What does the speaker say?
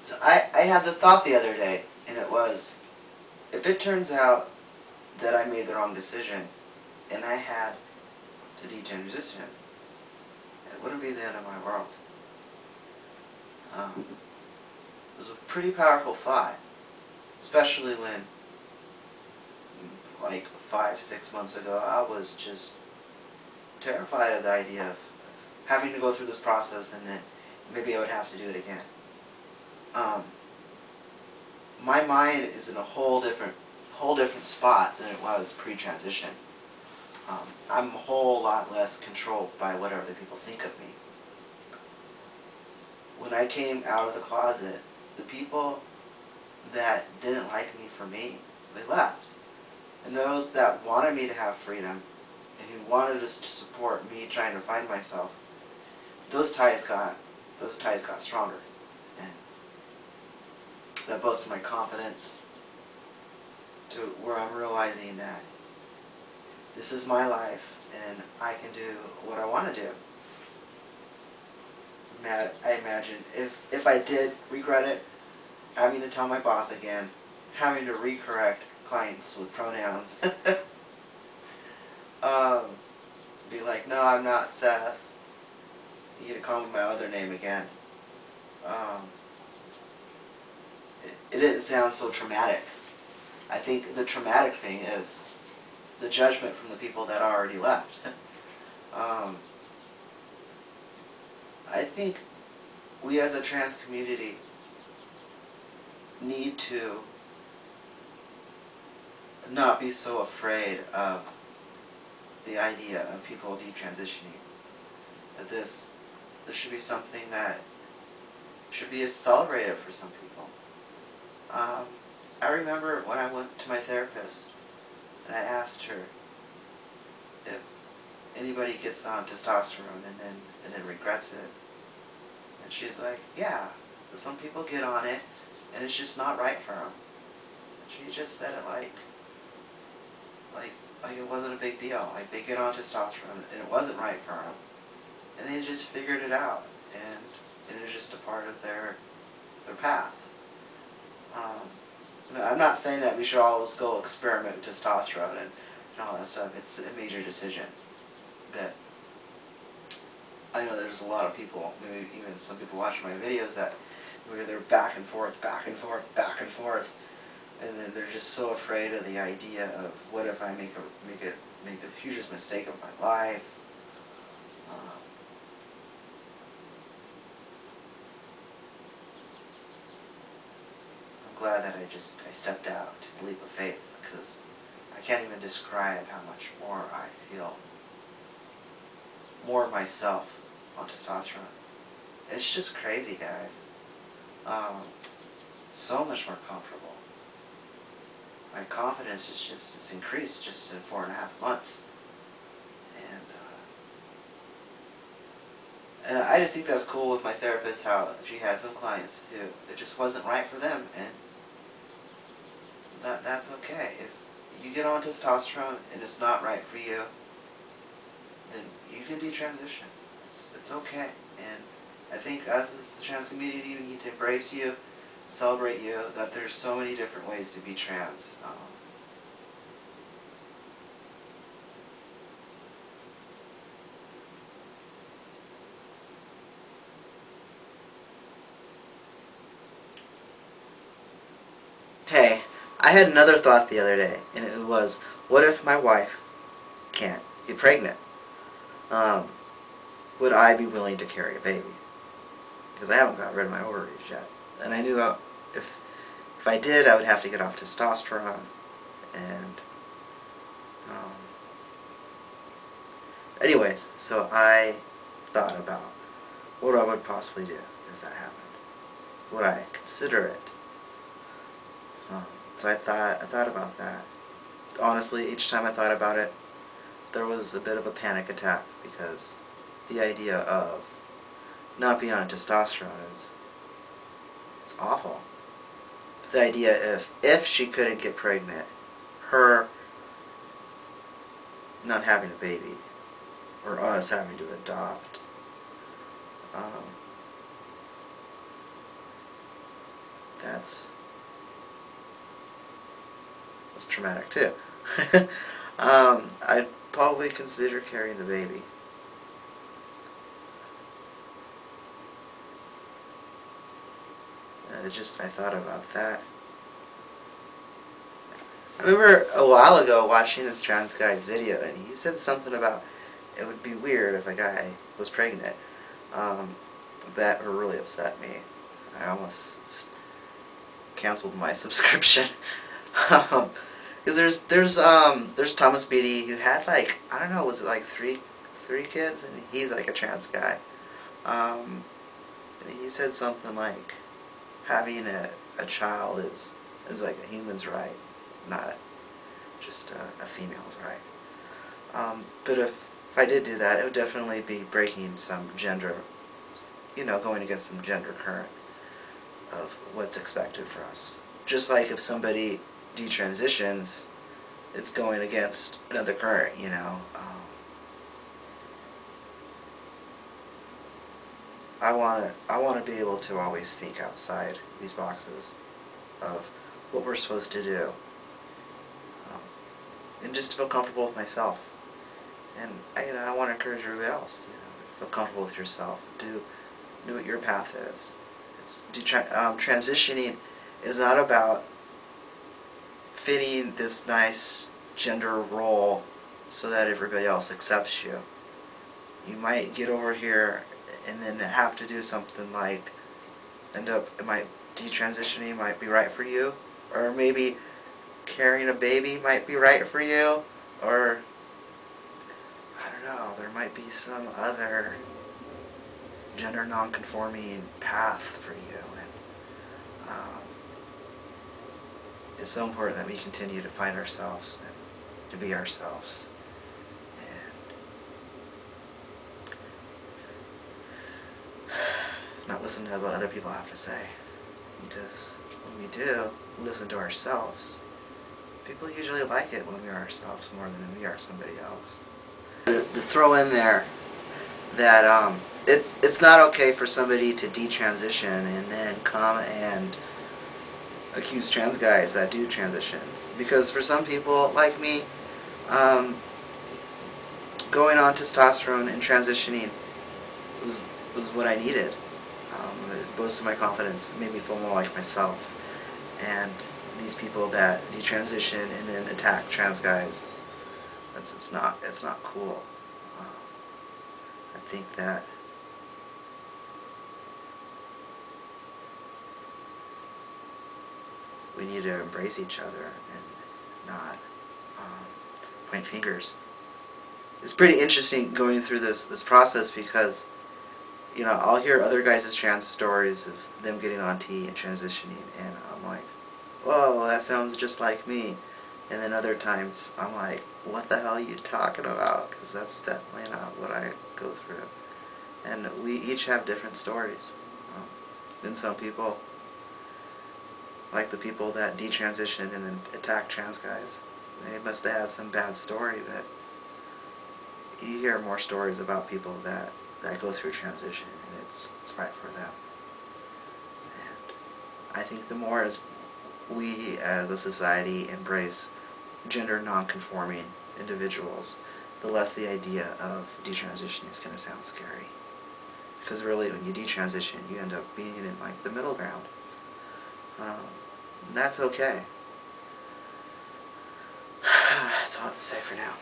So I had the thought the other day, and it was, if it turns out that I made the wrong decision, and I had to detransition, it wouldn't be the end of my world. It was a pretty powerful thought, especially when, like 5, 6 months ago, I was just terrified of the idea of having to go through this process and then maybe I would have to do it again. My mind is in a whole different spot than it was pre-transition. I'm a whole lot less controlled by what other people think of me. When I came out of the closet, the people that didn't like me for me, they left. And those that wanted me to have freedom and who wanted us to support me trying to find myself, those ties got stronger. And that boosted my confidence to where I'm realizing that this is my life and I can do what I want to do. I imagine if I did regret it, having to tell my boss again, having to recorrect clients with pronouns. Be like, no, I'm not Seth. You need to call me my other name again. It didn't sound so traumatic. I think the traumatic thing is the judgment from the people that already left. I think we as a trans community need to not be so afraid of the idea of people detransitioning. That this should be something that should be celebrated for some people. I remember when I went to my therapist and I asked her if anybody gets on testosterone and then regrets it. And she's like, yeah, some people get on it and it's just not right for them. She just said it like it wasn't a big deal. Like they get on testosterone and it wasn't right for them. And they just figured it out and it was just a part of their path. I'm not saying that we should always go experiment with testosterone and all that stuff. It's a major decision. But I know there's a lot of people, maybe even some people watching my videos, that maybe they're back and forth, back and forth, back and forth, and then they're just so afraid of the idea of what if I make the hugest mistake of my life. I'm glad that I stepped out to the leap of faith, because I can't even describe how much more I feel more myself on testosterone. It's just crazy, guys. So much more comfortable. My confidence is it's increased just in 4.5 months. And I just think that's cool with my therapist, how she had some clients who it just wasn't right for them, and that's okay. If you get on testosterone and it's not right for you, then you can detransition. It's okay. And I think as the trans community, we need to embrace you, celebrate you, that there's so many different ways to be trans. Hey, I had another thought the other day, and it was, what if my wife can't get pregnant? Would I be willing to carry a baby? Because I haven't got rid of my ovaries yet. And I knew if I did, I would have to get off testosterone. And anyways, so I thought about what I would possibly do if that happened. Would I consider it? So I thought about that. Honestly, each time I thought about it, there was a bit of a panic attack, because the idea of not being on testosterone it's awful. But the idea if she couldn't get pregnant, her not having a baby, or us having to adopt, that's traumatic too. I'd probably consider carrying the baby. I thought about that. I remember a while ago watching this trans guy's video, and he said something about it would be weird if a guy was pregnant. That really upset me. I almost canceled my subscription. Because there's Thomas Beatty, who had like, I don't know, was it like three kids, and he's like a trans guy. And he said something like having a child is like a human's right, not just a female's right. But if I did do that, it would definitely be breaking some gender, going against some gender current of what's expected for us. Just like if somebody detransitions, it's going against another current, I want to be able to always think outside these boxes of what we're supposed to do, and just to feel comfortable with myself. And I want to encourage everybody else, feel comfortable with yourself. Do what your path is. Transitioning is not about fitting this nice gender role so that everybody else accepts you. You might get over here and then have to do something like detransitioning might be right for you, or maybe carrying a baby might be right for you, or I don't know, there might be some other gender non-conforming path for you. And it's so important that we continue to find ourselves and to be ourselves. Not listen to what other people have to say, because when we do listen to ourselves, people usually like it when we are ourselves more than we are somebody else. To throw in there that it's not okay for somebody to detransition and then come and accuse trans guys that do transition, because for some people like me, going on testosterone and transitioning was what I needed. It boosted my confidence, it made me feel more like myself. And these people that detransition and then attack trans guys, it's not cool. I think that we need to embrace each other and not point fingers. It's pretty interesting going through this process, because I'll hear other guys' trans stories of them getting on T and transitioning, and I'm like, whoa, that sounds just like me. And then other times I'm like, what the hell are you talking about? Because that's definitely not what I go through. And we each have different stories. And some people, like the people that detransition and then attack trans guys, they must have had some bad story, but you hear more stories about people that go through transition, and it's right for them. And I think the more as we as a society embrace gender non-conforming individuals, the less the idea of detransitioning is going to sound scary. Because really, when you detransition, you end up being in like the middle ground. And that's okay. That's all I have to say for now.